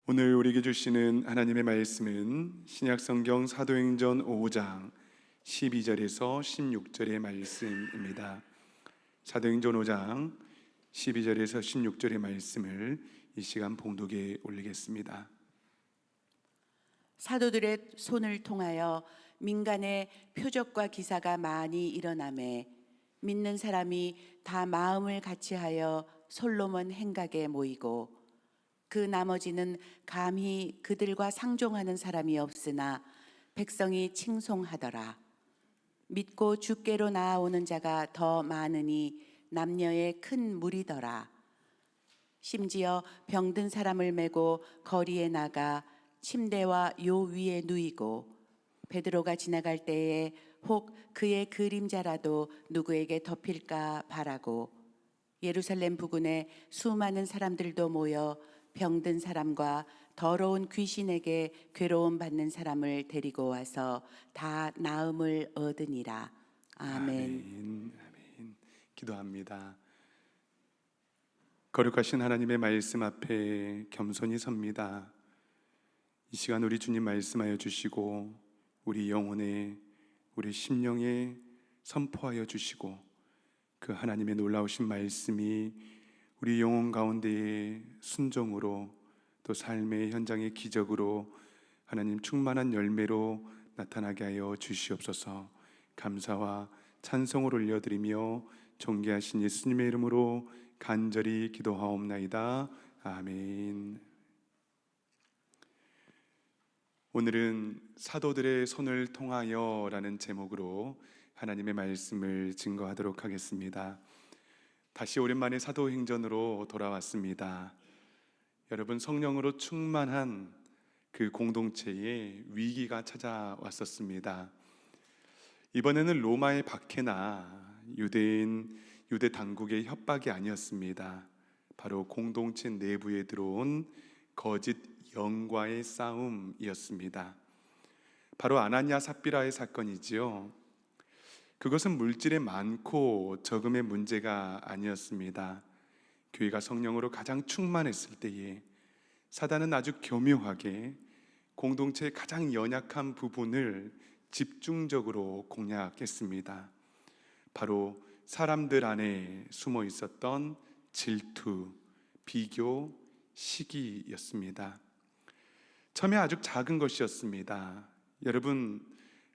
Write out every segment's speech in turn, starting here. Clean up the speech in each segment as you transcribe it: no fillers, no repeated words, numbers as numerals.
오늘 우리에게 주시는 하나님의 말씀은 신약성경 사도행전 5장 12절에서 16절의 말씀입니다. 사도행전 5장 12절에서 16절의 말씀을 이 시간 봉독에 올리겠습니다. 사도들의 손을 통하여 민간의 표적과 기사가 많이 일어나매 믿는 사람이 다 마음을 같이하여 솔로몬 행각에 모이고 그 나머지는 감히 그들과 상종하는 사람이 없으나 백성이 칭송하더라. 믿고 주께로 나아오는 자가 더 많으니 남녀의 큰 무리더라. 심지어 병든 사람을 메고 거리에 나가 침대와 요 위에 누이고 베드로가 지나갈 때에 혹 그의 그림자라도 누구에게 덮일까 바라고 예루살렘 부근에 수많은 사람들도 모여 병든 사람과 더러운 귀신에게 괴로움 받는 사람을 데리고 와서 다 나음을 얻으니라. 아멘. 아멘. 기도합니다. 거룩하신 하나님의 말씀 앞에 겸손히 섭니다. 이 시간 우리 주님 말씀하여 주시고 우리 영혼에, 우리 심령에 선포하여 주시고 그 하나님의 놀라우신 말씀이 우리 영혼 가운데에 순종으로 또 삶의 현장의 기적으로 하나님 충만한 열매로 나타나게 하여 주시옵소서. 감사와 찬송을 올려드리며 존귀하신 예수님의 이름으로 간절히 기도하옵나이다. 아멘. 오늘은 사도들의 손을 통하여 라는 제목으로 하나님의 말씀을 증거하도록 하겠습니다. 다시 오랜만에 사도행전으로 돌아왔습니다. 여러분, 성령으로 충만한 그 공동체에 위기가 찾아왔었습니다. 이번에는 로마의 박해나 유대 당국의 협박이 아니었습니다. 바로 공동체 내부에 들어온 거짓 영과의 싸움이었습니다. 바로 아나니아 삽비라의 사건이지요. 그것은 물질의 많고 적음의 문제가 아니었습니다. 교회가 성령으로 가장 충만했을 때에 사단은 아주 교묘하게 공동체의 가장 연약한 부분을 집중적으로 공략했습니다. 바로 사람들 안에 숨어 있었던 질투, 비교, 시기였습니다. 처음에 아주 작은 것이었습니다. 여러분,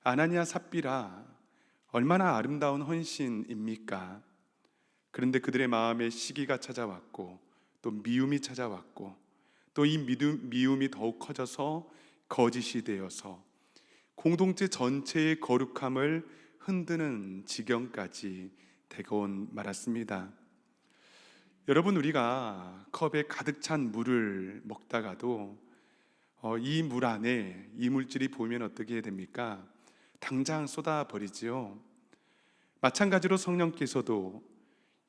아나니아 삽비라 얼마나 아름다운 헌신입니까? 그런데 그들의 마음에 시기가 찾아왔고 또 미움이 찾아왔고 또 이 미움이 더욱 커져서 거짓이 되어서 공동체 전체의 거룩함을 흔드는 지경까지 되고 말았습니다. 여러분, 우리가 컵에 가득 찬 물을 먹다가도 이 물 안에 이물질이 보이면 어떻게 됩니까? 당장 쏟아버리지요. 마찬가지로 성령께서도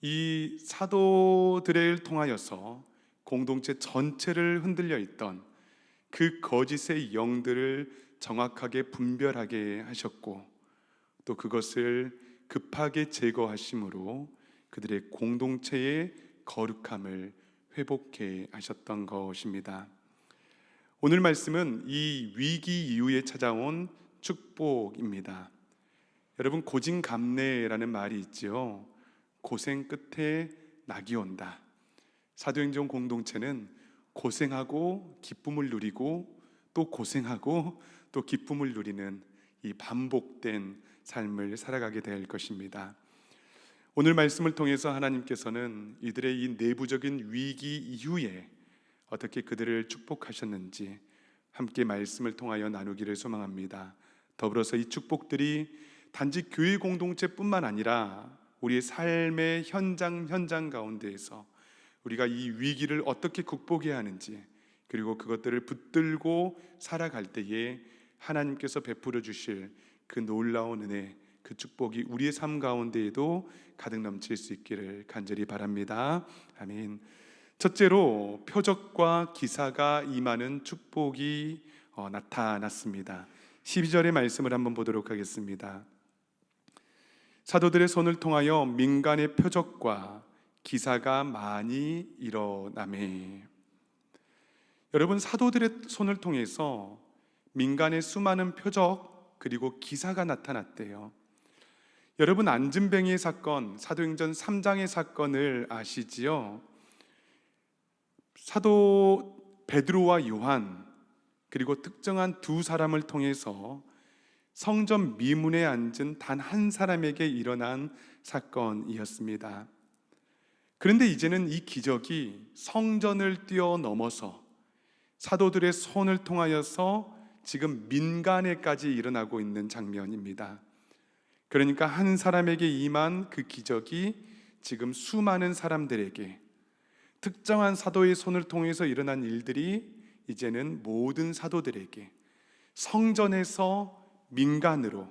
이 사도들을 통하여서 공동체 전체를 흔들려 있던 그 거짓의 영들을 정확하게 분별하게 하셨고 또 그것을 급하게 제거하심으로 그들의 공동체의 거룩함을 회복해 하셨던 것입니다. 오늘 말씀은 이 위기 이후에 찾아온 축복입니다. 여러분, 고진감래라는 말이 있지요. 고생 끝에 낙이 온다. 사도행전 공동체는 고생하고 기쁨을 누리고 또 고생하고 또 기쁨을 누리는 이 반복된 삶을 살아가게 될 것입니다. 오늘 말씀을 통해서 하나님께서는 이들의 이 내부적인 위기 이후에 어떻게 그들을 축복하셨는지 함께 말씀을 통하여 나누기를 소망합니다. 더불어서 이 축복들이 단지 교회 공동체뿐만 아니라 우리의 삶의 현장 가운데에서 우리가 이 위기를 어떻게 극복해야 하는지, 그리고 그것들을 붙들고 살아갈 때에 하나님께서 베풀어 주실 그 놀라운 은혜, 그 축복이 우리의 삶 가운데에도 가득 넘칠 수 있기를 간절히 바랍니다. 아멘. 첫째로, 표적과 기사가 임하는 축복이 나타났습니다. 12절의 말씀을 한번 보도록 하겠습니다. 사도들의 손을 통하여 민간의 표적과 기사가 많이 일어나매. 여러분, 사도들의 손을 통해서 민간의 수많은 표적 그리고 기사가 나타났대요. 여러분, 안진뱅이의 사건, 사도행전 3장의 사건을 아시지요? 사도 베드로와 요한 그리고 특정한 두 사람을 통해서 성전 미문에 앉은 단 한 사람에게 일어난 사건이었습니다. 그런데 이제는 이 기적이 성전을 뛰어넘어서 사도들의 손을 통하여서 지금 민간에까지 일어나고 있는 장면입니다. 그러니까 한 사람에게 임한 그 기적이 지금 수많은 사람들에게, 특정한 사도의 손을 통해서 일어난 일들이 이제는 모든 사도들에게 성전에서 민간으로,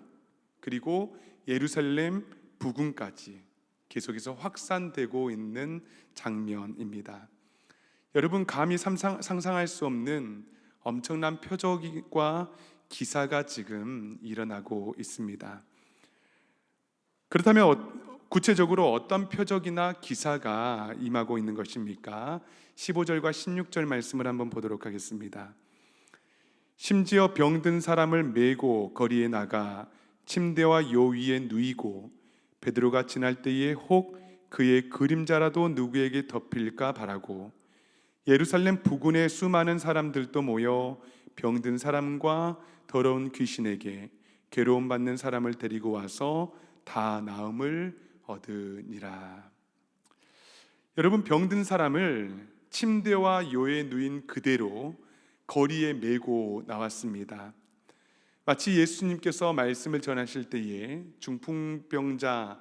그리고 예루살렘 부근까지 계속해서 확산되고 있는 장면입니다. 여러분, 감히 상상할 수 없는 엄청난 표적과 기사가 지금 일어나고 있습니다. 그렇다면 구체적으로 어떤 표적이나 기사가 임하고 있는 것입니까? 15절과 16절 말씀을 한번 보도록 하겠습니다. 심지어 병든 사람을 메고 거리에 나가 침대와 요 위에 누이고 베드로가 지날 때에 혹 그의 그림자라도 누구에게 덮일까 바라고 예루살렘 부근의 수많은 사람들도 모여 병든 사람과 더러운 귀신에게 괴로움 받는 사람을 데리고 와서 다 나음을 얻으니라. 여러분, 병든 사람을 침대와 요에 누인 그대로 거리에 메고 나왔습니다. 마치 예수님께서 말씀을 전하실 때에 중풍병자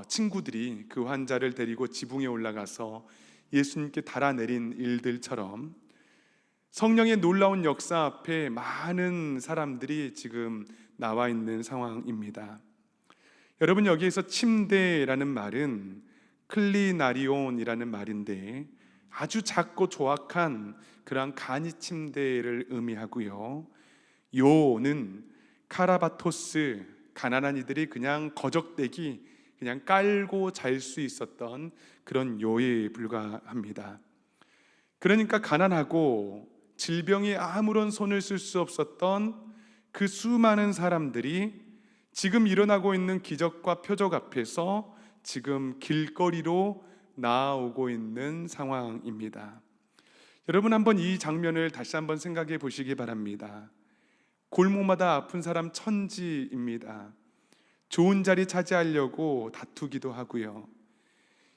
친구들이 그 환자를 데리고 지붕에 올라가서 예수님께 달아내린 일들처럼 성령의 놀라운 역사 앞에 많은 사람들이 지금 나와 있는 상황입니다. 여러분, 여기에서 침대라는 말은 클리나리온이라는 말인데 아주 작고 조악한 그러한 간이 침대를 의미하고요. 요는 카라바토스, 가난한 이들이 그냥 거적대기, 그냥 깔고 잘 수 있었던 그런 요에 불과합니다. 그러니까 가난하고 질병에 아무런 손을 쓸 수 없었던 그 수많은 사람들이 지금 일어나고 있는 기적과 표적 앞에서 지금 길거리로 나아오고 있는 상황입니다. 여러분, 한번 이 장면을 다시 한번 생각해 보시기 바랍니다. 골목마다 아픈 사람 천지입니다. 좋은 자리 차지하려고 다투기도 하고요.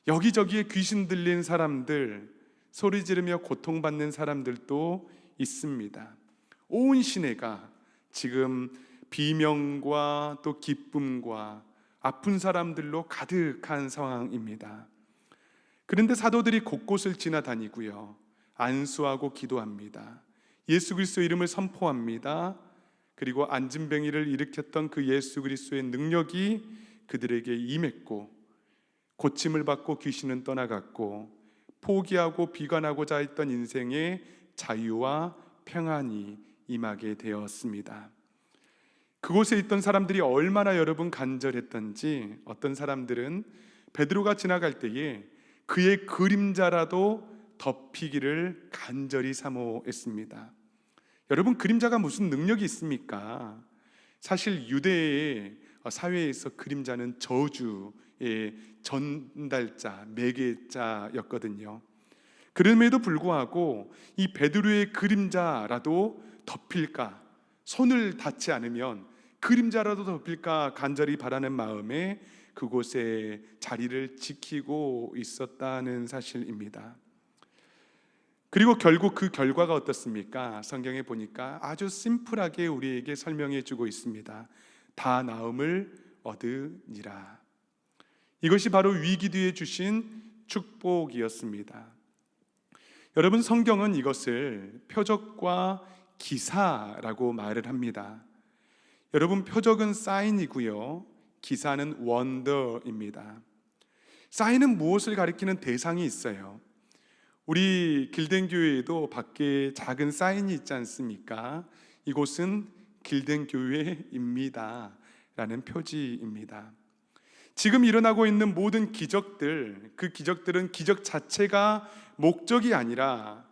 여기저기에 귀신 들린 사람들, 소리 지르며 고통받는 사람들도 있습니다. 온 시내가 지금 비명과 또 기쁨과 아픈 사람들로 가득한 상황입니다. 그런데 사도들이 곳곳을 지나다니고요, 안수하고 기도합니다. 예수 그리스도의 이름을 선포합니다. 그리고 안진뱅이를 일으켰던 그 예수 그리스도의 능력이 그들에게 임했고 고침을 받고 귀신은 떠나갔고 포기하고 비관하고자 했던 인생의 자유와 평안이 임하게 되었습니다. 그곳에 있던 사람들이 얼마나 여러분 간절했던지, 어떤 사람들은 베드로가 지나갈 때에 그의 그림자라도 덮이기를 간절히 사모했습니다. 여러분, 그림자가 무슨 능력이 있습니까? 사실 유대의 사회에서 그림자는 저주의 전달자, 매개자였거든요. 그럼에도 불구하고 이 베드로의 그림자라도 덮일까, 손을 닿지 않으면 그림자라도 덮일까 간절히 바라는 마음에 그곳에 자리를 지키고 있었다는 사실입니다. 그리고 결국 그 결과가 어떻습니까? 성경에 보니까 아주 심플하게 우리에게 설명해 주고 있습니다. 다 나음을 얻으니라. 이것이 바로 위기 뒤에 주신 축복이었습니다. 여러분, 성경은 이것을 표적과 기사라고 말을 합니다. 여러분, 표적은 사인이고요, 기사는 원더입니다. 사인은 무엇을 가리키는 대상이 있어요. 우리 길든 교회에도 밖에 작은 사인이 있지 않습니까? 이곳은 길든 교회입니다 라는 표지입니다. 지금 일어나고 있는 모든 기적들, 그 기적들은 기적 자체가 목적이 아니라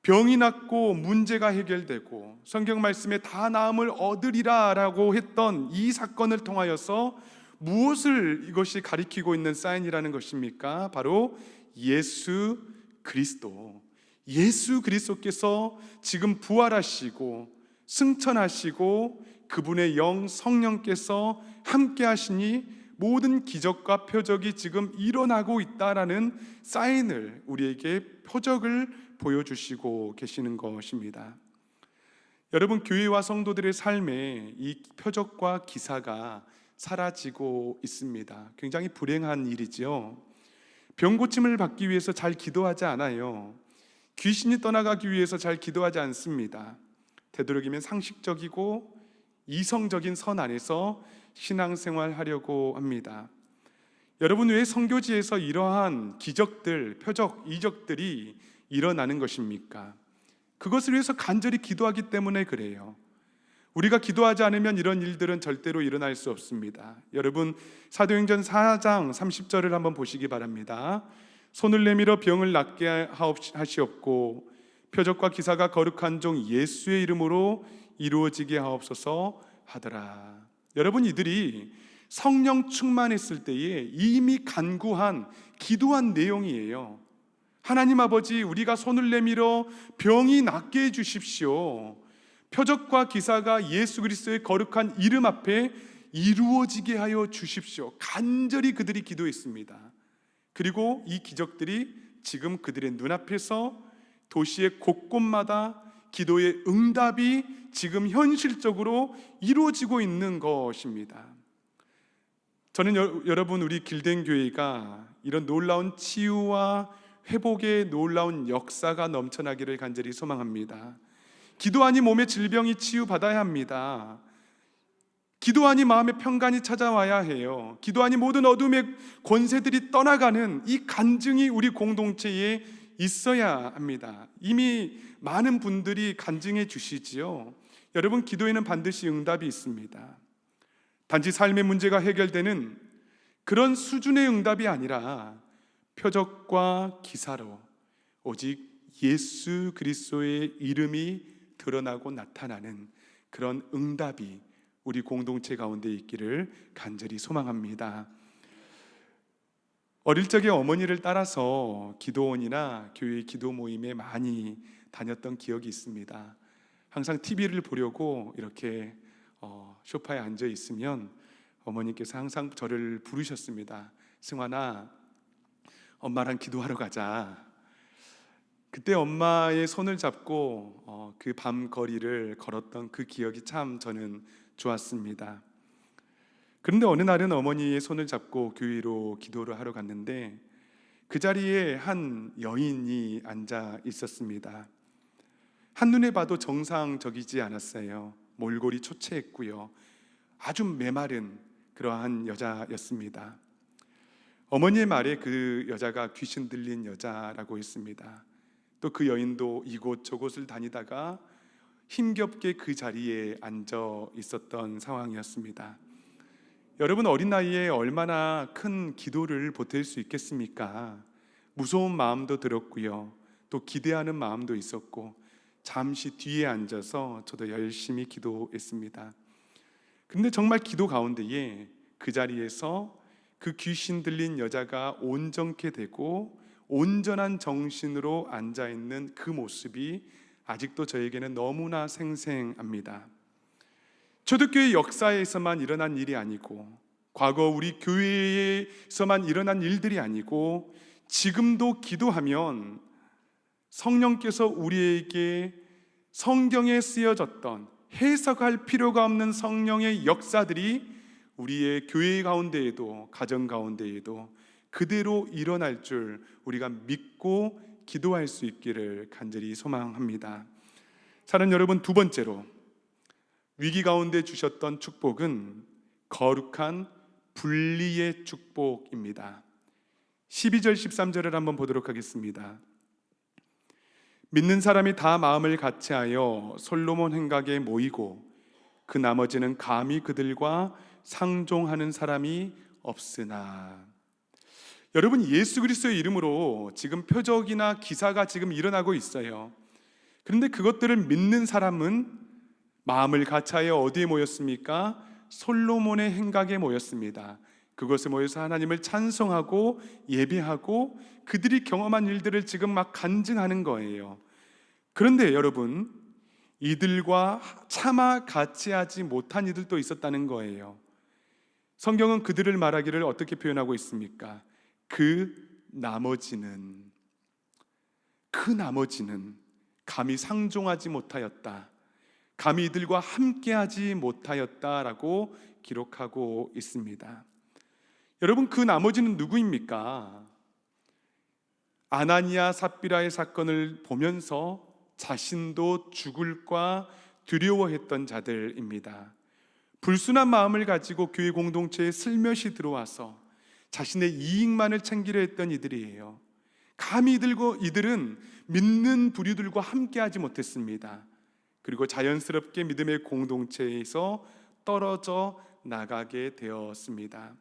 병이 낫고 문제가 해결되고 성경 말씀에 다 나음을 얻으리라 라고 했던 이 사건을 통하여서 무엇을 이것이 가리키고 있는 사인이라는 것입니까? 바로 예수 그리스도. 예수 그리스도께서 지금 부활하시고 승천하시고 그분의 영 성령께서 함께 하시니 모든 기적과 표적이 지금 일어나고 있다라는 사인을, 우리에게 표적을 보여주시고 계시는 것입니다. 여러분, 교회와 성도들의 삶에 이 표적과 기사가 사라지고 있습니다. 굉장히 불행한 일이지요. 병 고침을 받기 위해서 잘 기도하지 않아요. 귀신이 떠나가기 위해서 잘 기도하지 않습니다. 되도록이면 상식적이고 이성적인 선 안에서 신앙생활 하려고 합니다. 여러분, 왜 선교지에서 이러한 기적들, 표적, 이적들이 일어나는 것입니까? 그것을 위해서 간절히 기도하기 때문에 그래요. 우리가 기도하지 않으면 이런 일들은 절대로 일어날 수 없습니다. 여러분, 사도행전 4장 30절을 한번 보시기 바랍니다. 손을 내밀어 병을 낫게 하시옵고 표적과 기사가 거룩한 종 예수의 이름으로 이루어지게 하옵소서 하더라. 여러분, 이들이 성령 충만했을 때에 이미 간구한, 기도한 내용이에요. 하나님 아버지, 우리가 손을 내밀어 병이 낫게 해주십시오. 표적과 기사가 예수 그리스도의 거룩한 이름 앞에 이루어지게 하여 주십시오. 간절히 그들이 기도했습니다. 그리고 이 기적들이 지금 그들의 눈앞에서 도시의 곳곳마다 기도의 응답이 지금 현실적으로 이루어지고 있는 것입니다. 저는 여러분, 우리 길된 교회가 이런 놀라운 치유와 회복의 놀라운 역사가 넘쳐나기를 간절히 소망합니다. 기도하니 몸의 질병이 치유받아야 합니다. 기도하니 마음의 평강이 찾아와야 해요. 기도하니 모든 어둠의 권세들이 떠나가는 이 간증이 우리 공동체에 있어야 합니다. 이미 많은 분들이 간증해 주시지요. 여러분, 기도에는 반드시 응답이 있습니다. 단지 삶의 문제가 해결되는 그런 수준의 응답이 아니라 표적과 기사로 오직 예수 그리스도의 이름이 드러나고 나타나는 그런 응답이 우리 공동체 가운데 있기를 간절히 소망합니다. 어릴 적에 어머니를 따라서 기도원이나 교회 기도 모임에 많이 다녔던 기억이 있습니다. 항상 TV를 보려고 이렇게 소파에 앉아 있으면 어머니께서 항상 저를 부르셨습니다. 승환아, 엄마랑 기도하러 가자. 그때 엄마의 손을 잡고 그 밤 거리를 걸었던 그 기억이 참 저는 좋았습니다. 그런데 어느 날은 어머니의 손을 잡고 교회로 기도를 하러 갔는데 그 자리에 한 여인이 앉아 있었습니다. 한눈에 봐도 정상적이지 않았어요. 몰골이 초췌했고요. 아주 메마른 그러한 여자였습니다. 어머니의 말에 그 여자가 귀신 들린 여자라고 했습니다. 또 그 여인도 이곳저곳을 다니다가 힘겹게 그 자리에 앉아 있었던 상황이었습니다. 여러분, 어린 나이에 얼마나 큰 기도를 보탤 수 있겠습니까? 무서운 마음도 들었고요. 또 기대하는 마음도 있었고 잠시 뒤에 앉아서 저도 열심히 기도했습니다. 그런데 정말 기도 가운데에 그 자리에서 그 귀신 들린 여자가 온전케 되고 온전한 정신으로 앉아있는 그 모습이 아직도 저에게는 너무나 생생합니다. 초대교회 역사에서만 일어난 일이 아니고 과거 우리 교회에서만 일어난 일들이 아니고 지금도 기도하면 성령께서 우리에게 성경에 쓰여졌던 해석할 필요가 없는 성령의 역사들이 우리의 교회 가운데에도 가정 가운데에도 그대로 일어날 줄 우리가 믿고 기도할 수 있기를 간절히 소망합니다. 사랑하는 여러분, 두 번째로 위기 가운데 주셨던 축복은 거룩한 분리의 축복입니다. 12절 13절을 한번 보도록 하겠습니다. 믿는 사람이 다 마음을 같이하여 솔로몬 행각에 모이고 그 나머지는 감히 그들과 상종하는 사람이 없으나. 여러분, 예수 그리스도의 이름으로 지금 표적이나 기사가 지금 일어나고 있어요. 그런데 그것들을 믿는 사람은 마음을 같이하여 어디에 모였습니까? 솔로몬의 행각에 모였습니다. 그곳에 모여서 하나님을 찬송하고 예배하고 그들이 경험한 일들을 지금 막 간증하는 거예요. 그런데 여러분, 이들과 차마 같이 하지 못한 이들도 있었다는 거예요. 성경은 그들을 말하기를 어떻게 표현하고 있습니까? 그 나머지는 감히 상종하지 못하였다, 감히 이들과 함께하지 못하였다라고 기록하고 있습니다. 여러분, 그 나머지는 누구입니까? 아나니아 삽비라의 사건을 보면서 자신도 죽을까 두려워했던 자들입니다. 불순한 마음을 가지고 교회 공동체에 슬며시 들어와서 자신의 이익만을 챙기려 했던 이들이에요. 감히 이들은 믿는 부류들과 함께하지 못했습니다. 그리고 자연스럽게 믿음의 공동체에서 떨어져 나가게 되었습니다.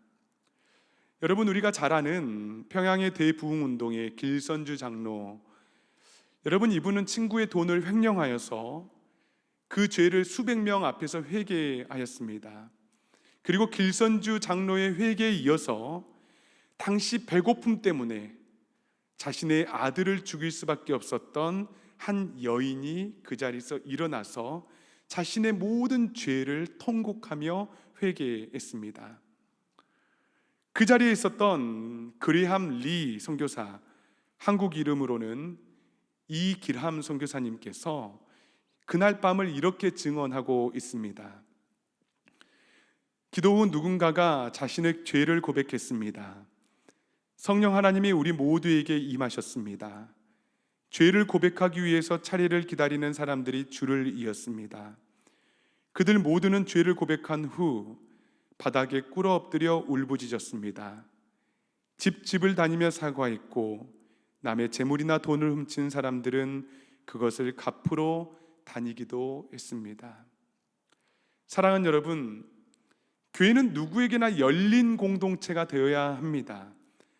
여러분, 우리가 잘 아는 평양의 대부흥운동의 길선주 장로, 여러분, 이분은 친구의 돈을 횡령하여서 그 죄를 수백 명 앞에서 회개하였습니다. 그리고 길선주 장로의 회개에 이어서 당시 배고픔 때문에 자신의 아들을 죽일 수밖에 없었던 한 여인이 그 자리에서 일어나서 자신의 모든 죄를 통곡하며 회개했습니다. 그 자리에 있었던 그레함 리 선교사, 한국 이름으로는 이길함 선교사님께서 그날 밤을 이렇게 증언하고 있습니다. 기도 후 누군가가 자신의 죄를 고백했습니다. 성령 하나님이 우리 모두에게 임하셨습니다. 죄를 고백하기 위해서 차례를 기다리는 사람들이 줄을 이었습니다. 그들 모두는 죄를 고백한 후 바닥에 꿇어 엎드려 울부짖었습니다. 집집을 다니며 사과했고, 남의 재물이나 돈을 훔친 사람들은 그것을 갚으러 다니기도 했습니다. 사랑하는 여러분, 교회는 누구에게나 열린 공동체가 되어야 합니다.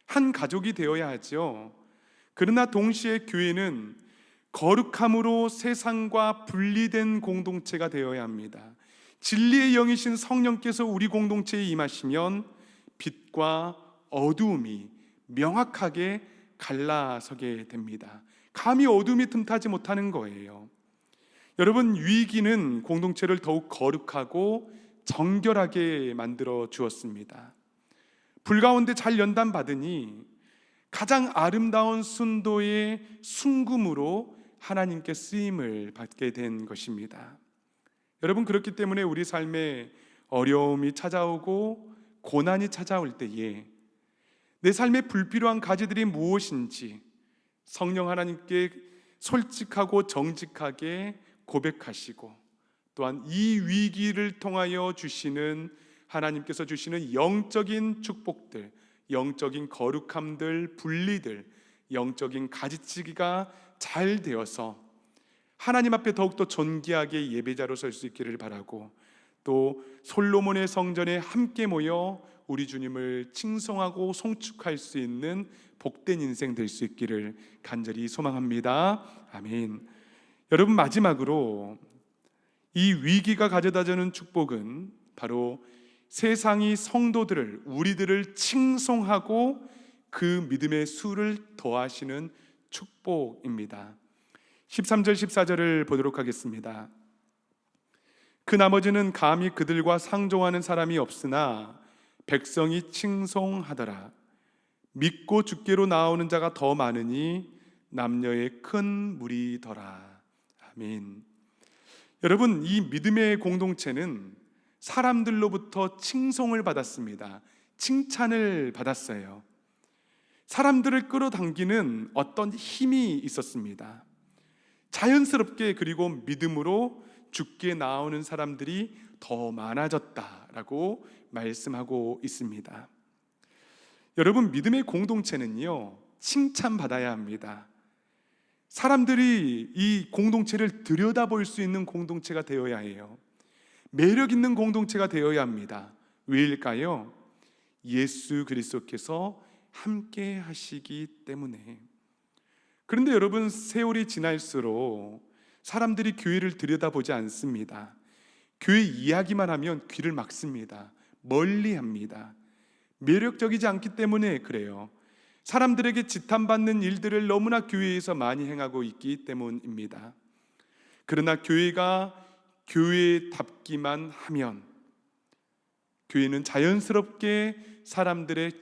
한 가족이 되어야 하죠. 그러나 동시에 교회는 거룩함으로 세상과 분리된 공동체가 되어야 합니다. 진리의 영이신 성령께서 우리 공동체에 임하시면 빛과 어두움이 명확하게 갈라서게 됩니다. 감히 어둠이 틈타지 못하는 거예요. 여러분, 위기는 공동체를 더욱 거룩하고 정결하게 만들어 주었습니다. 불 가운데 잘 연단받으니 가장 아름다운 순도의 순금으로 하나님께 쓰임을 받게 된 것입니다. 여러분, 그렇기 때문에 우리 삶에 어려움이 찾아오고 고난이 찾아올 때에 내 삶에 불필요한 가지들이 무엇인지 성령 하나님께 솔직하고 정직하게 고백하시고, 또한 이 위기를 통하여 주시는 하나님께서 주시는 영적인 축복들, 영적인 거룩함들, 분리들, 영적인 가지치기가 잘 되어서 하나님 앞에 더욱더 존귀하게 예배자로 설 수 있기를 바라고, 또 솔로몬의 성전에 함께 모여 우리 주님을 칭송하고 송축할 수 있는 복된 인생 될 수 있기를 간절히 소망합니다. 아멘. 여러분, 마지막으로 이 위기가 가져다주는 축복은 바로 세상이 성도들을, 우리들을 칭송하고 그 믿음의 수를 더하시는 축복입니다. 13절 14절을 보도록 하겠습니다. 그 나머지는 감히 그들과 상종하는 사람이 없으나 백성이 칭송하더라. 믿고 주께로 나오는 자가 더 많으니 남녀의 큰 무리더라. 아멘. 여러분, 이 믿음의 공동체는 사람들로부터 칭송을 받았습니다. 칭찬을 받았어요. 사람들을 끌어당기는 어떤 힘이 있었습니다. 자연스럽게, 그리고 믿음으로 주께 나오는 사람들이 더 많아졌다라고 말씀하고 있습니다. 여러분, 믿음의 공동체는요, 칭찬받아야 합니다. 사람들이 이 공동체를 들여다볼 수 있는 공동체가 되어야 해요. 매력 있는 공동체가 되어야 합니다. 왜일까요? 예수 그리스도께서 함께 하시기 때문에. 그런데 여러분, 세월이 지날수록 사람들이 교회를 들여다보지 않습니다. 교회 이야기만 하면 귀를 막습니다. 멀리합니다. 매력적이지 않기 때문에 그래요. 사람들에게 지탄받는 일들을 너무나 교회에서 많이 행하고 있기 때문입니다. 그러나 교회가 교회답기만 하면 교회는 자연스럽게 사람들의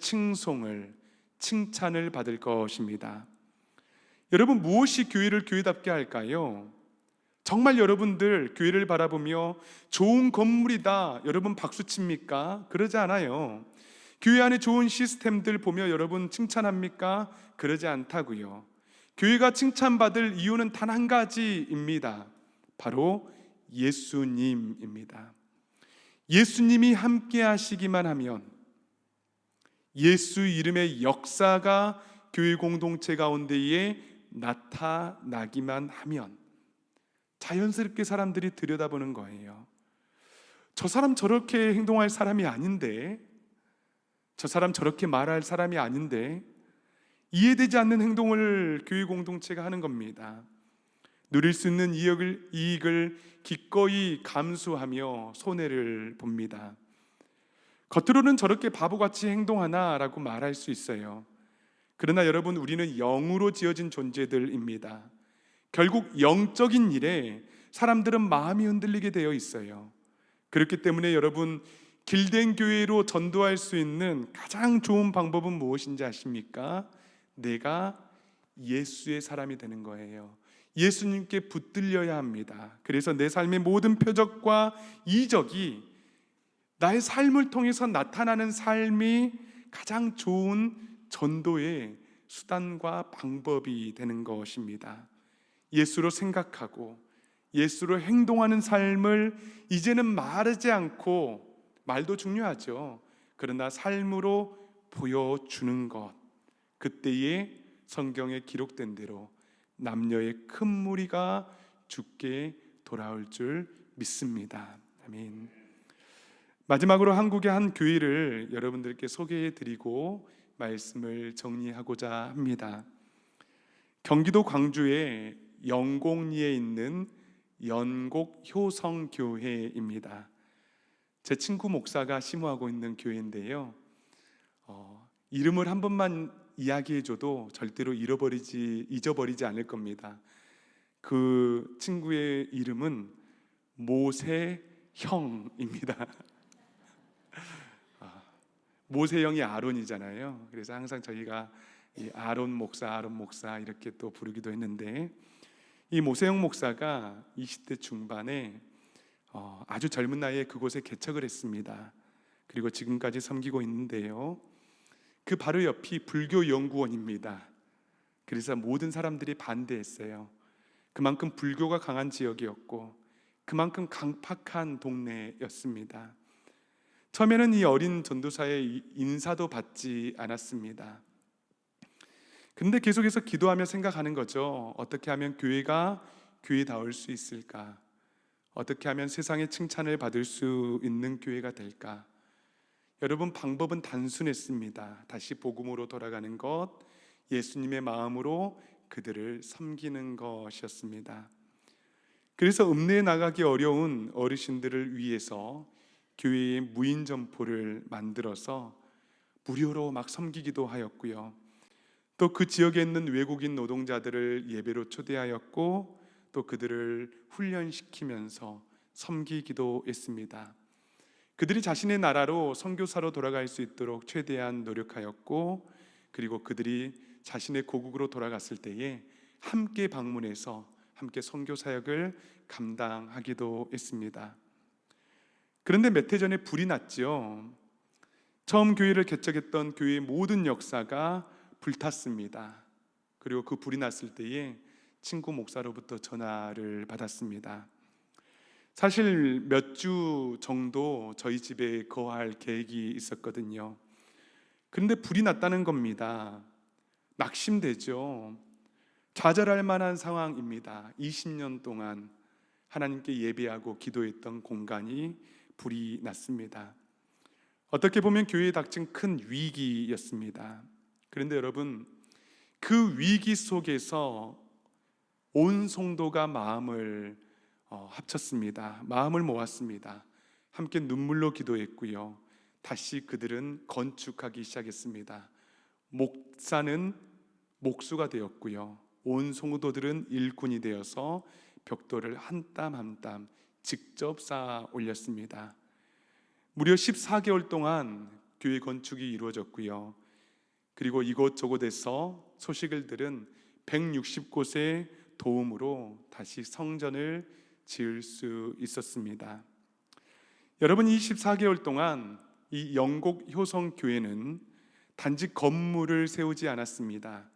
칭찬을 받을 것입니다. 여러분, 무엇이 교회를 교회답게 할까요? 정말 여러분들 교회를 바라보며 좋은 건물이다, 여러분 박수 칩니까? 그러지 않아요. 교회 안에 좋은 시스템들 보며 여러분 칭찬합니까? 그러지 않다고요. 교회가 칭찬받을 이유는 단 한 가지입니다. 바로 예수님입니다. 예수님이 함께 하시기만 하면, 예수 이름의 역사가 교회 공동체 가운데에 나타나기만 하면 자연스럽게 사람들이 들여다보는 거예요. 저 사람 저렇게 행동할 사람이 아닌데, 저 사람 저렇게 말할 사람이 아닌데, 이해되지 않는 행동을 교회 공동체가 하는 겁니다. 누릴 수 있는 이익을 기꺼이 감수하며 손해를 봅니다. 겉으로는 저렇게 바보같이 행동하나라고 말할 수 있어요. 그러나 여러분, 우리는 영으로 지어진 존재들입니다. 결국 영적인 일에 사람들은 마음이 흔들리게 되어 있어요. 그렇기 때문에 여러분, 길된 교회로 전도할 수 있는 가장 좋은 방법은 무엇인지 아십니까? 내가 예수의 사람이 되는 거예요. 예수님께 붙들려야 합니다. 그래서 내 삶의 모든 표적과 이적이 나의 삶을 통해서 나타나는 삶이 가장 좋은 전도의 수단과 방법이 되는 것입니다. 예수로 생각하고 예수로 행동하는 삶을 이제는 말하지 않고, 말도 중요하죠. 그러나 삶으로 보여주는 것, 그때에 성경에 기록된 대로 남녀의 큰 무리가 주께 돌아올 줄 믿습니다. 아멘. 마지막으로 한국의 한 교회를 여러분들께 소개해 드리고 말씀을 정리하고자 합니다. 경기도 광주의 영곡리에 있는 연곡 효성교회입니다. 제 친구 목사가 심호하고 있는 교회인데요, 이름을 한 번만 이야기해줘도 절대로 잊어버리지 않을 겁니다. 그 친구의 이름은 모세형입니다. 모세형이 아론이잖아요. 그래서 항상 저희가 이 아론 목사 이렇게 또 부르기도 했는데, 이 모세형 목사가 20대 중반에 아주 젊은 나이에 그곳에 개척을 했습니다. 그리고 지금까지 섬기고 있는데요, 그 바로 옆이 불교 연구원입니다. 그래서 모든 사람들이 반대했어요. 그만큼 불교가 강한 지역이었고 그만큼 강팍한 동네였습니다. 처음에는 이 어린 전도사의 인사도 받지 않았습니다. 그런데 계속해서 기도하며 생각하는 거죠. 어떻게 하면 교회가 교회다울 수 있을까? 어떻게 하면 세상의 칭찬을 받을 수 있는 교회가 될까? 여러분, 방법은 단순했습니다. 다시 복음으로 돌아가는 것, 예수님의 마음으로 그들을 섬기는 것이었습니다. 그래서 읍내에 나가기 어려운 어르신들을 위해서 교회에 무인 점포를 만들어서 무료로 막 섬기기도 하였고요. 또 그 지역에 있는 외국인 노동자들을 예배로 초대하였고, 또 그들을 훈련시키면서 섬기기도 했습니다. 그들이 자신의 나라로 선교사로 돌아갈 수 있도록 최대한 노력하였고, 그리고 그들이 자신의 고국으로 돌아갔을 때에 함께 방문해서 함께 선교 사역을 감당하기도 했습니다. 그런데 몇 해 전에 불이 났죠. 처음 교회를 개척했던 교회의 모든 역사가 불탔습니다. 그리고 그 불이 났을 때에 친구 목사로부터 전화를 받았습니다. 사실 몇 주 정도 저희 집에 거할 계획이 있었거든요. 그런데 불이 났다는 겁니다. 낙심되죠. 좌절할 만한 상황입니다. 20년 동안 하나님께 예배하고 기도했던 공간이 불이 났습니다. 어떻게 보면 교회에 닥친 큰 위기였습니다. 그런데 여러분, 그 위기 속에서 온 성도가 마음을 합쳤습니다. 마음을 모았습니다. 함께 눈물로 기도했고요. 다시 그들은 건축하기 시작했습니다. 목사는 목수가 되었고요. 온 성도들은 일꾼이 되어서 벽돌을 한 땀 한 땀 직접 쌓아 올렸습니다. 무려 14개월 동안 교회 건축이 이루어졌고요. 그리고 이곳저곳에서 소식을 들은 160곳의 도움으로 다시 성전을 지을 수 있었습니다. 여러분, 이 14개월 동안 이 영곡 효성 교회는 단지 건물을 세우지 않았습니다.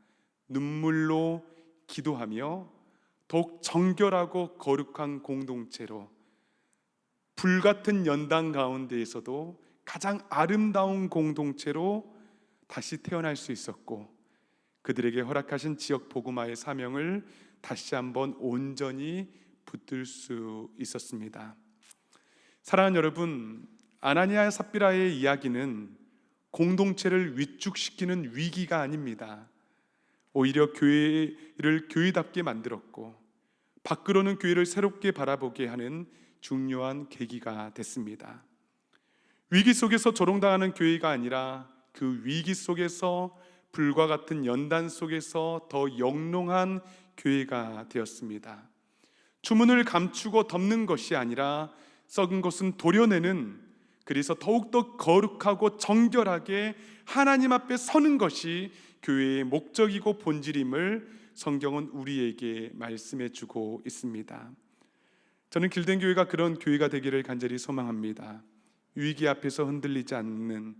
눈물로 기도하며 더욱 정결하고 거룩한 공동체로 불같은 연단 가운데에서도 가장 아름다운 공동체로 다시 태어날 수 있었고, 그들에게 허락하신 지역 복음화의 사명을 다시 한번 온전히 붙들 수 있었습니다. 사랑하는 여러분, 아나니아 삽비라의 이야기는 공동체를 위축시키는 위기가 아닙니다. 오히려 교회를 교회답게 만들었고 밖으로는 교회를 새롭게 바라보게 하는 중요한 계기가 됐습니다. 위기 속에서 조롱당하는 교회가 아니라 그 위기 속에서 불과 같은 연단 속에서 더 영롱한 교회가 되었습니다. 주문을 감추고 덮는 것이 아니라 썩은 것은 도려내는, 그래서 더욱더 거룩하고 정결하게 하나님 앞에 서는 것이 교회의 목적이고 본질임을 성경은 우리에게 말씀해 주고 있습니다. 저는 길든 교회가 그런 교회가 되기를 간절히 소망합니다. 위기 앞에서 흔들리지 않는,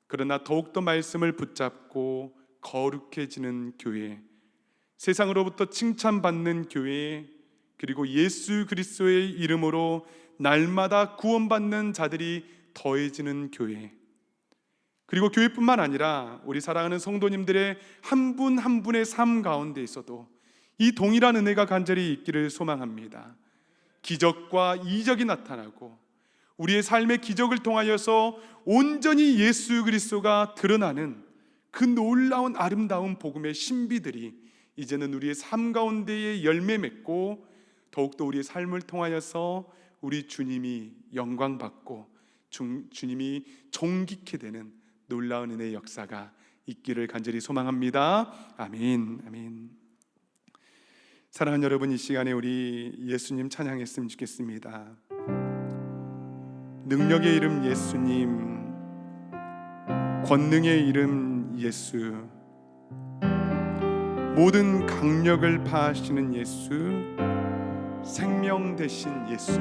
그러나 더욱더 말씀을 붙잡고 거룩해지는 교회, 세상으로부터 칭찬받는 교회, 그리고 예수 그리스도의 이름으로 날마다 구원받는 자들이 더해지는 교회, 그리고 교회뿐만 아니라 우리 사랑하는 성도님들의 한 분 한 분의 삶 가운데 있어도 이 동일한 은혜가 간절히 있기를 소망합니다. 기적과 이적이 나타나고 우리의 삶의 기적을 통하여서 온전히 예수 그리스도가 드러나는 그 놀라운 아름다운 복음의 신비들이 이제는 우리의 삶 가운데에 열매 맺고 더욱더 우리의 삶을 통하여서 우리 주님이 영광받고 주님이 존귀케 되는 놀라운 은혜의 역사가 있기를 간절히 소망합니다. 아멘, 아멘. 사랑하는 여러분, 이 시간에 우리 예수님 찬양했으면 좋겠습니다. 능력의 이름 예수님, 권능의 이름 예수, 모든 강력을 파하시는 예수, 생명 되신 예수,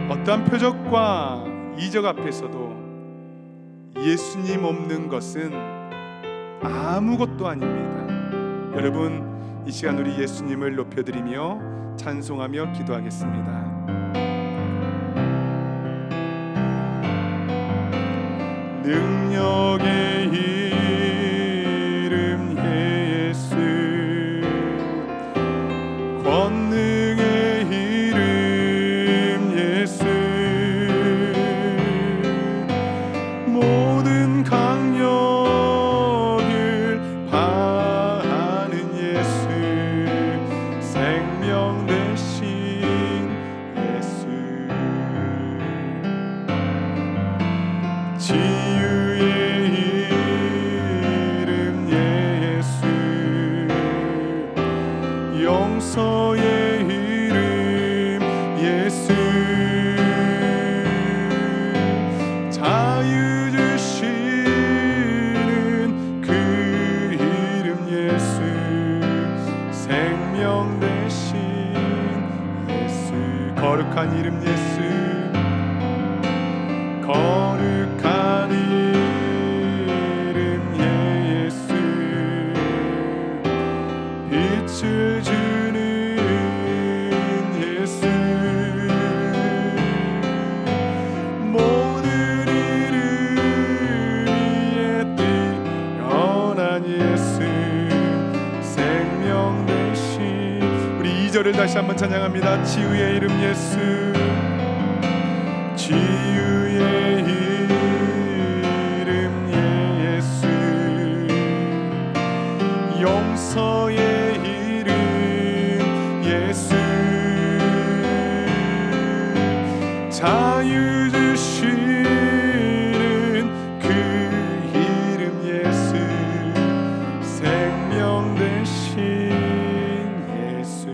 어떠한 표적과 이적 앞에서도 예수님 없는 것은 아무것도 아닙니다. 여러분, 이 시간 우리 예수님을 높여드리며 찬송하며 기도하겠습니다. 능력의 이름 예수, 권능의 이름 예수, 모든 강력을 파하는 예수, 생명 되신 예수, 치유의 이름 예수, 용서의 이름 예수, 자유 주시는 그 이름 예수, 생명 되신 예수, 거룩한 이름 예수, 거룩한 이름 예수, 빛을 주는 예수, 모든 이름 위에 뛰어난 예수, 생명 되신. 우리 2절을 다시 한번 찬양합니다. 치유의 이름 예수, 치유의 이름 예수, 용서의 이름 자유 주시는 그 이름 예수, 생명 대신 예수.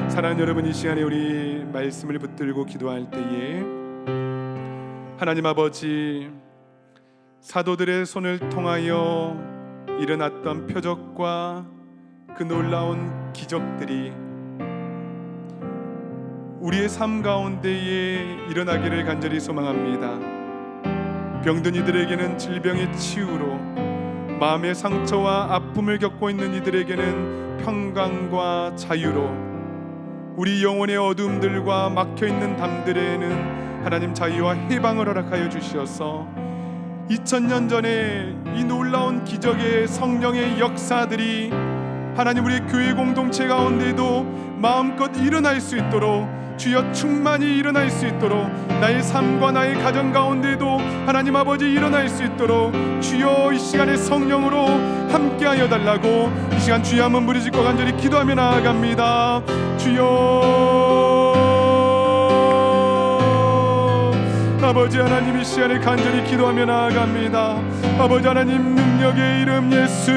사랑하는 여러분, 이 시간에 우리 말씀을 붙들고 기도할 때에 하나님 아버지, 사도들의 손을 통하여 일어났던 표적과 그 놀라운 기적들이 우리의 삶 가운데에 일어나기를 간절히 소망합니다. 병든 이들에게는 질병의 치유로, 마음의 상처와 아픔을 겪고 있는 이들에게는 평강과 자유로, 우리 영혼의 어둠들과 막혀있는 담들에는 하나님 자유와 해방을 허락하여 주시어서 2000년 전에 이 놀라운 기적의 성령의 역사들이 하나님 우리 교회 공동체 가운데도 마음껏 일어날 수 있도록, 주여 충만히 일어날 수 있도록, 나의 삶과 나의 가정 가운데도 하나님 아버지 일어날 수 있도록 주여 이 시간에 성령으로 함께하여 달라고 이 시간 주여 한번 부르짖고 간절히 기도하며 나아갑니다. 주여 아버지 하나님, 이 시간에 간절히 기도하며 나아갑니다. 아버지 하나님, 능력의 이름 예수,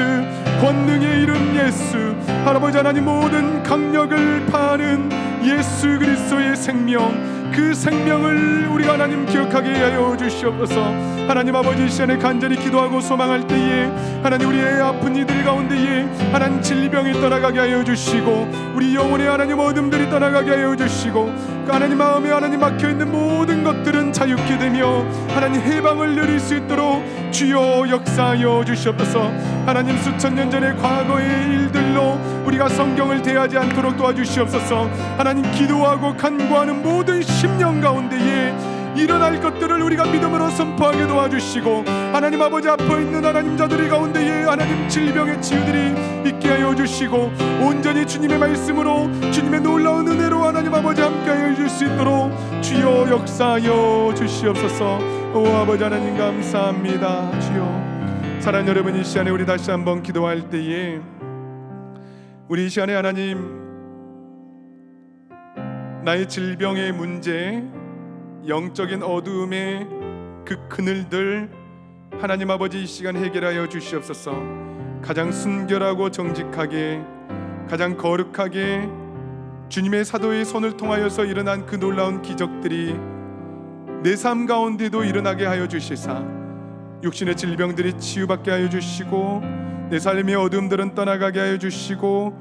권능의 이름 예수, 아버지 하나님, 모든 강력을 파는 예수 그리스도의 생명, 그 생명을 우리가 하나님 기억하게 하여 주시옵소서. 하나님 아버지, 이 시간에 간절히 기도하고 소망할 때에 하나님 우리의 아픈 이들 가운데에 하나님 질병이 떠나가게 하여 주시고, 우리 영혼의 하나님 어둠들이 떠나가게 하여 주시고, 하나님 마음에 하나님 막혀있는 모든 것들은 자유케 되며 하나님 해방을 누릴 수 있도록 주여 역사하여 주시옵소서. 하나님 수천 년 전의 과거의 일들로 우리가 성경을 대하지 않도록 도와주시옵소서. 하나님 기도하고 간구하는 모든 심령 가운데에 일어날 것들을 우리가 믿음으로 선포하게 도와주시고, 하나님 아버지 앞에 있는 하나님 자들이 가운데에 하나님 질병의 치유들이 있게 하여 주시고, 온전히 주님의 말씀으로 주님의 놀라운 은혜로 하나님 아버지 함께하여 줄 수 있도록 주여 역사하여 주시옵소서. 오 아버지 하나님 감사합니다. 주여, 사랑하는 여러분, 이 시간에 우리 다시 한번 기도할 때에 우리 이 시간에 하나님 나의 질병의 문제, 영적인 어두움의 그 그늘들 하나님 아버지 이 시간 해결하여 주시옵소서. 가장 순결하고 정직하게, 가장 거룩하게 주님의 사도의 손을 통하여서 일어난 그 놀라운 기적들이 내 삶 가운데도 일어나게 하여 주시사, 육신의 질병들이 치유받게 하여 주시고, 내 삶의 어둠들은 떠나가게 하여 주시고,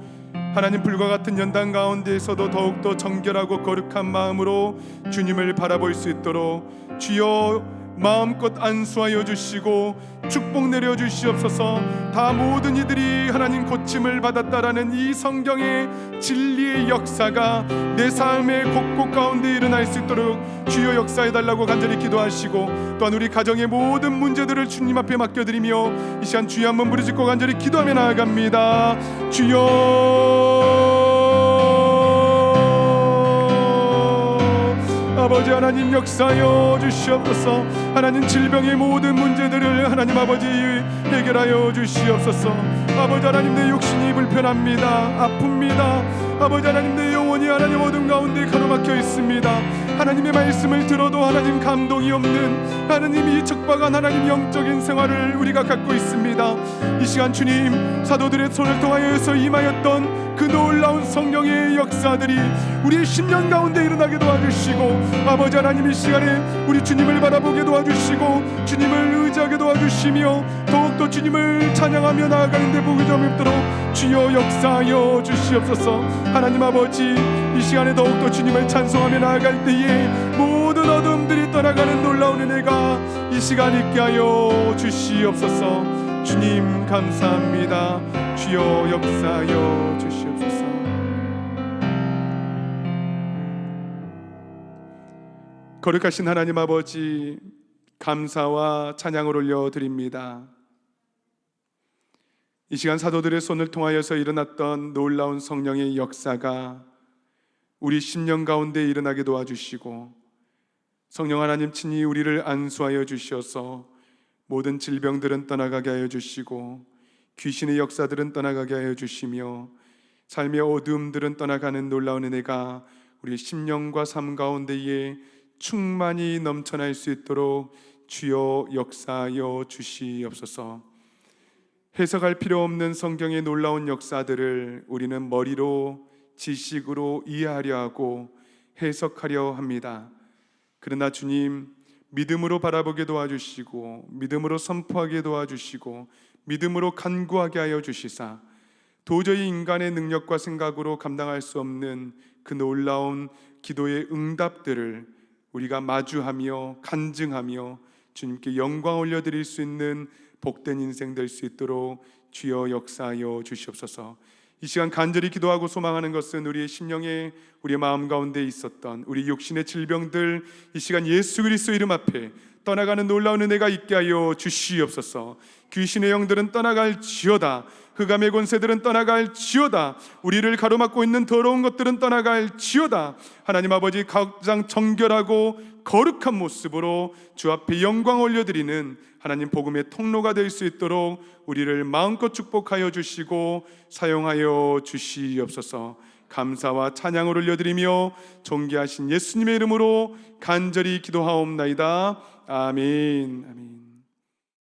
하나님 불과 같은 연단 가운데에서도 더욱더 정결하고 거룩한 마음으로 주님을 바라볼 수 있도록 주여 마음껏 안수하여 주시고 축복 내려 주시옵소서. 다 모든 이들이 하나님 고침을 받았다라는 이 성경의 진리의 역사가 내 삶의 곳곳 가운데 일어날 수 있도록 주여 역사해 달라고 간절히 기도하시고, 또한 우리 가정의 모든 문제들을 주님 앞에 맡겨드리며 이 시간 주여 한번 부르짖고 간절히 기도하며 나아갑니다. 주여 아버지 하나님 역사하여 주시옵소서. 하나님 질병의 모든 문제들을 하나님 아버지 해결하여 주시옵소서. 아버지 하나님, 내 육신이 불편합니다. 아픕니다. 아버지 하나님, 내 영혼이 하나님 어둠 가운데 가로막혀 있습니다. 하나님의 말씀을 들어도 하나님 감동이 없는 하나님 이 척박한 하나님 영적인 생활을 우리가 갖고 있습니다. 이 시간 주님 사도들의 손을 통하여서 임하였던 그 놀라운 성령의 역사들이 우리의 심령 가운데 일어나게 도와주시고, 아버지 하나님 이 시간에 우리 주님을 바라보게 도와주시고 주님을 의지하게 도와주시며 더욱더 주님을 찬양하며 나아가는 데 복이 좀 있도록 주여 역사하여 주시옵소서. 하나님 아버지, 이 시간에 더욱더 주님을 찬송하며 나아갈 때에 모든 어둠들이 떠나가는 놀라운 은혜가 이 시간 있게 하여 주시옵소서. 주님 감사합니다. 주여 역사하여 주시옵소서. 거룩하신 하나님 아버지, 감사와 찬양을 올려드립니다. 이 시간 사도들의 손을 통하여서 일어났던 놀라운 성령의 역사가 우리 심령 가운데 일어나게 도와주시고, 성령 하나님 친히 우리를 안수하여 주셔서 모든 질병들은 떠나가게 하여 주시고, 귀신의 역사들은 떠나가게 하여 주시며, 삶의 어두움들은 떠나가는 놀라운 은혜가 우리 심령과 삶 가운데에 충만히 넘쳐날 수 있도록 주여 역사하여 주시옵소서. 해석할 필요 없는 성경의 놀라운 역사들을 우리는 머리로 지식으로 이해하려 하고 해석하려 합니다. 그러나 주님, 믿음으로 바라보게 도와주시고 믿음으로 선포하게 도와주시고 믿음으로 간구하게 하여 주시사 도저히 인간의 능력과 생각으로 감당할 수 없는 그 놀라운 기도의 응답들을 우리가 마주하며 간증하며 주님께 영광 올려드릴 수 있는 복된 인생 될 수 있도록 주여 역사하여 주시옵소서. 이 시간 간절히 기도하고 소망하는 것은 우리의 심령에 우리의 마음 가운데 있었던 우리 육신의 질병들 이 시간 예수 그리스도 이름 앞에 떠나가는 놀라운 은혜가 있게 하여 주시옵소서. 귀신의 영들은 떠나갈지어다. 흑암의 권세들은 떠나갈지어다. 우리를 가로막고 있는 더러운 것들은 떠나갈지어다. 하나님 아버지, 가장 정결하고 거룩한 모습으로 주 앞에 영광 올려드리는 하나님 복음의 통로가 될 수 있도록 우리를 마음껏 축복하여 주시고 사용하여 주시옵소서. 감사와 찬양을 올려드리며 존귀하신 예수님의 이름으로 간절히 기도하옵나이다. 아멘. 아멘.